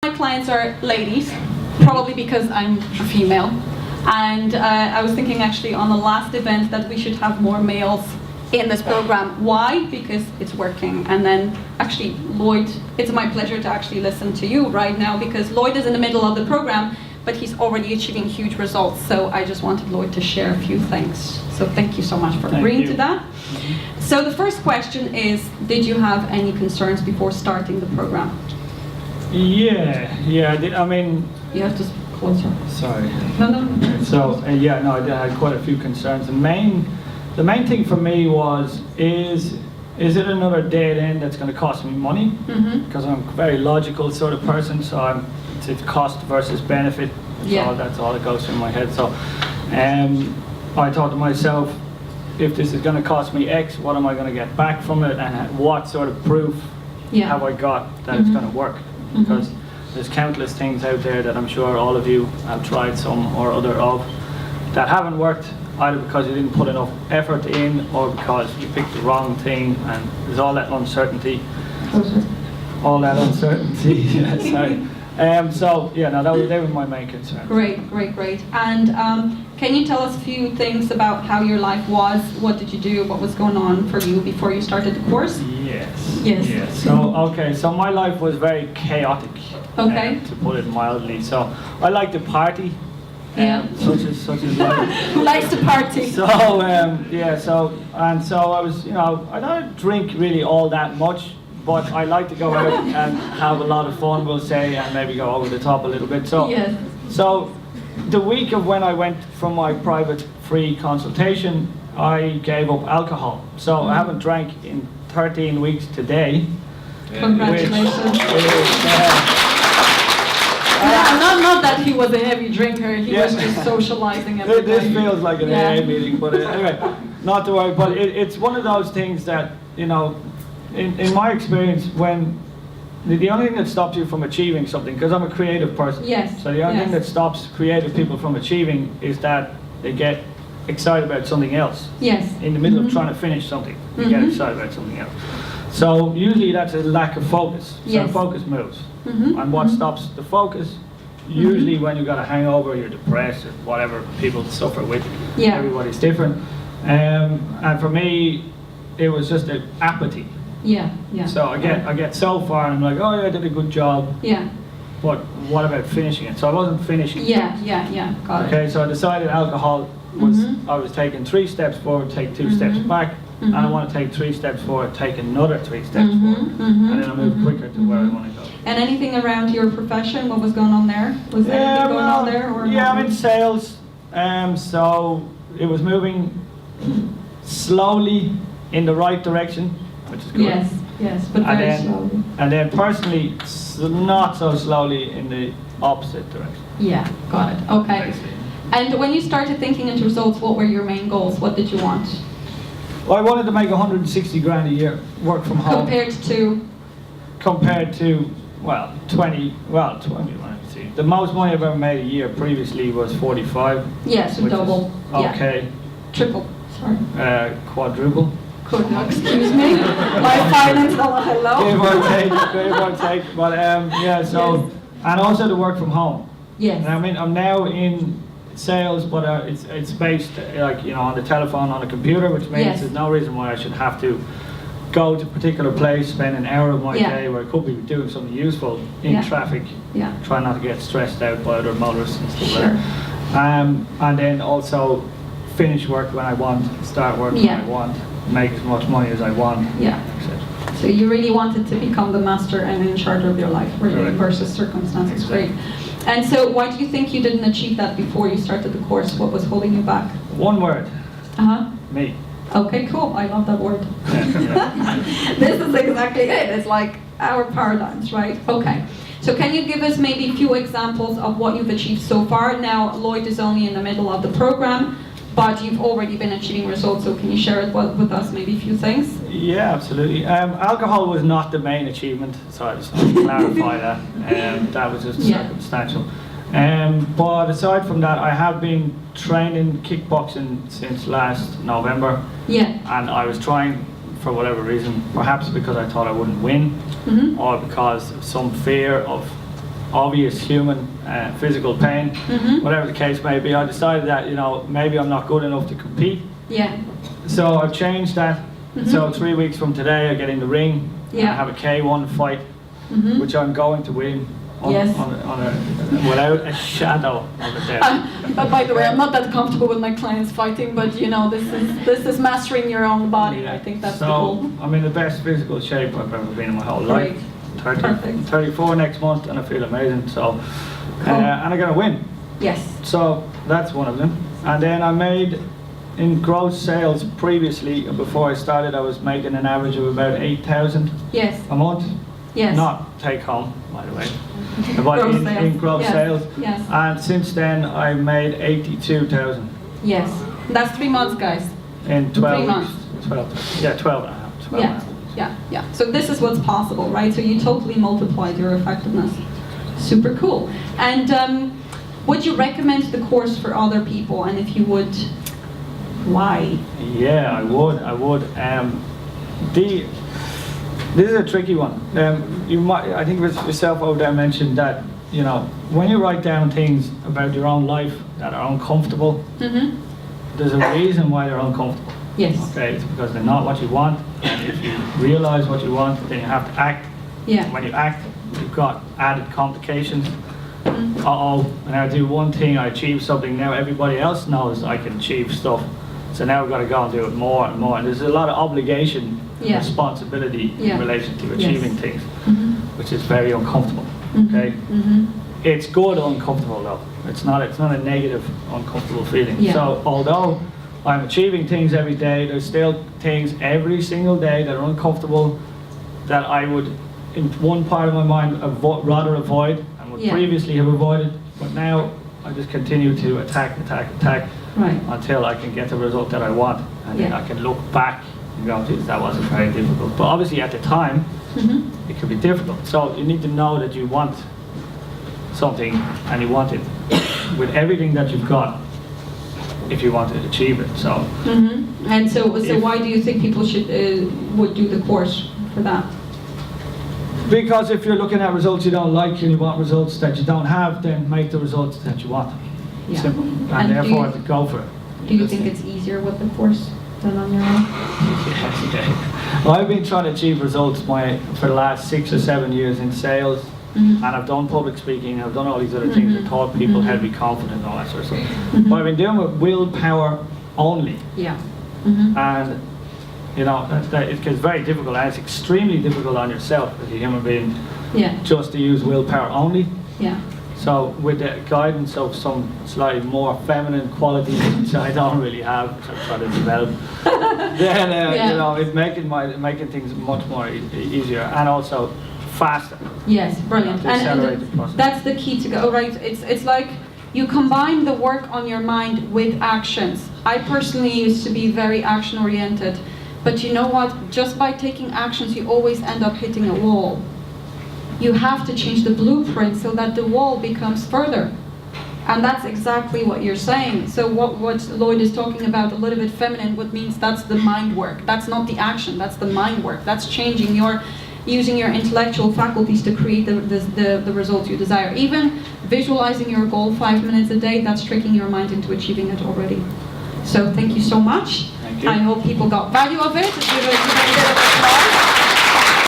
My clients are ladies, probably because I'm a female. And I was thinking actually on the last event that we should have more males in this program. Why? Because it's working. And then actually, Lloyd, it's my pleasure to actually listen to you right now, because Lloyd is in the middle of the program, but he's already achieving huge results. So I just wanted Lloyd to share a few things. So thank you so much for agreeing to that. So the first question is, did you have any concerns before starting the program? Yeah, I did. I mean, you have to closer. Sorry. No. So yeah, no, I had quite a few concerns. The main thing for me was, is it another dead end that's going to cost me money? Because I'm a very logical sort of person, so it's cost versus benefit. That's all that goes through my head. So I thought to myself, if this is going to cost me X, what am I going to get back from it, and what sort of proof have I got that it's going to work? Because there's countless things out there that I'm sure all of you have tried some or other of that haven't worked, either because you didn't put enough effort in or because you picked the wrong thing, and there's all that uncertainty. Yeah, sorry. So yeah, no, they were my main concerns. Great. And can you tell us a few things about how your life was? What did you do? What was going on for you before you started the course? Yes. So my life was very chaotic. Okay. To put it mildly. So I like to party. Such as life. Who likes to party? So I was, I don't drink really all that much, but I like to go out and have a lot of fun, we'll say, and maybe go over the top a little bit. So the week of when I went from my private free consultation, I gave up alcohol. So I haven't drank in 13 weeks today. Congratulations. Not that he was a heavy drinker, he was just socializing every day. This feels like an AA meeting, but anyway, not to worry. But it's one of those things that, in my experience, when the only thing that stops you from achieving something, because I'm a creative person, so the only thing that stops creative people from achieving is that they get excited about something else. In the middle of trying to finish something, you get excited about something else. So usually that's a lack of focus. So focus moves. And what stops the focus? Usually when you've got a hangover, you're depressed, or whatever people suffer with. Everybody's different. And for me, it was just an apathy. So I get so far and I'm like, oh yeah, I did a good job. But what about finishing it? So I wasn't finishing it. Got it. Okay, so I decided alcohol was, I was taking 3 steps forward, take 2 steps back. And I want to take 3 steps forward, take another 3 steps forward, and then I move quicker to where I want to go. And anything around your profession? What was going on there? Was anything going on there? Or I'm in sales, so it was moving slowly in the right direction, which is good. Yes, but very slowly. And then personally, not so slowly in the opposite direction. Got it. Okay. And when you started thinking into results, what were your main goals? What did you want? Well, I wanted to make 160 grand a year, work from home. Compared to, 20, let me see. The most money I've ever made a year previously was 45. So double. Okay. Triple, sorry. Quadruple. Excuse me. My finance, hello. Give or take. But and also to work from home. And I mean, I'm now in sales, but it's based on the telephone, on a computer, which means there's no reason why I should have to go to a particular place, spend an hour of my day where I could be doing something useful in traffic, try not to get stressed out by other motorists and stuff like that. And then also finish work when I want, start work when I want, make as much money as I want, etc. So you really wanted to become the master and in charge of your life, really, versus circumstances. Great. And so why do you think you didn't achieve that before you started the course? What was holding you back? One word. Me. Okay, cool. I love that word. This is exactly it. It's like our paradigms, right? Okay. So can you give us maybe a few examples of what you've achieved so far? Now, Lloyd is only in the middle of the program, but you've already been achieving results, so can you share it with us, maybe a few things? Yeah, absolutely. Alcohol was not the main achievement, so I just want to clarify that. That was just circumstantial. But aside from that, I have been training kickboxing since last November. And I was trying, for whatever reason, perhaps because I thought I wouldn't win, or because of some fear of obvious human physical pain, whatever the case may be. I decided that, you know, maybe I'm not good enough to compete. Yeah. So I've changed that. So 3 weeks from today I get in the ring, and I have a K1 fight, which I'm going to win without a shadow of a doubt. But by the way, I'm not that comfortable with my clients fighting, but you know, this is mastering your own body. Yeah. I think that's the goal. I'm in the best physical shape I've ever been in my whole Great. life. Perfect. 34 next month, and I feel amazing. So, and I'm gonna win. Yes. So that's one of them. And then I made, in gross sales previously, before I started, I was making an average of about 8,000 Yes. a month. Yes. Not take home, by the way. But Gross in sales. gross Yes. sales. Yes. And since then, I made 82,000 Yes. That's 3 months, guys. in 12 3 weeks. months. 12, yeah, 12 and a half. 12 and a half. Yeah. So this is what's possible, right? So you totally multiplied your effectiveness. Super cool. And would you recommend the course for other people? And if you would, why? Yeah, I would. This is a tricky one. You might, I think it was yourself over there mentioned that, you know, when you write down things about your own life that are uncomfortable, there's a reason why they're uncomfortable. Yes. Okay, it's because they're not what you want, and if you realize what you want, then you have to act. Yeah. When you act, you've got added complications. Uh-oh, and I do one thing, I achieve something, now everybody else knows I can achieve stuff. So now we've got to go and do it more and more. And there's a lot of obligation, responsibility in relation to achieving things, which is very uncomfortable. Okay, it's good uncomfortable though. It's not a negative uncomfortable feeling. Yeah. So although I'm achieving things every day, there's still things every single day that are uncomfortable that I would, in one part of my mind, rather avoid and would previously have avoided. But now I just continue to attack until I can get the result that I want, and then I can look back and go, geez, that wasn't very difficult. But obviously at the time, it could be difficult. So you need to know that you want something, and you want it with everything that you've got if you want to achieve it. So. And so why do you think people should would do the course for that? Because if you're looking at results you don't like and you want results that you don't have, then make the results that you want. Yeah. Simple. And therefore go for it. Do you think it's easier with the course than on your own? Yeah. Well, I've been trying to achieve results for the last 6 or 7 years in sales, and I've done public speaking, I've done all these other things, I've taught people how to be confident and all that sort of stuff. But I've been doing with willpower only. Yeah. And you know, it gets very difficult, and it's extremely difficult on yourself as a human being just to use willpower only. Yeah. So with the guidance of some slightly more feminine qualities, which I don't really have, which I'm trying to develop, then you know, it's making things much more easier and also faster. Yes, brilliant. To accelerate the And process. that's the key to go, right? It's like you combine the work on your mind with actions. I personally used to be very action oriented, but you know what? Just by taking actions, you always end up hitting a wall. You have to change the blueprint so that the wall becomes further. And that's exactly what you're saying. So what Lloyd is talking about, a little bit feminine, what means that's the mind work. That's not the action, that's the mind work. That's using your intellectual faculties to create the results you desire. Even visualizing your goal 5 minutes a day, that's tricking your mind into achieving it already. So thank you so much. Thank you. I hope people got value of it. Give a bit of applause.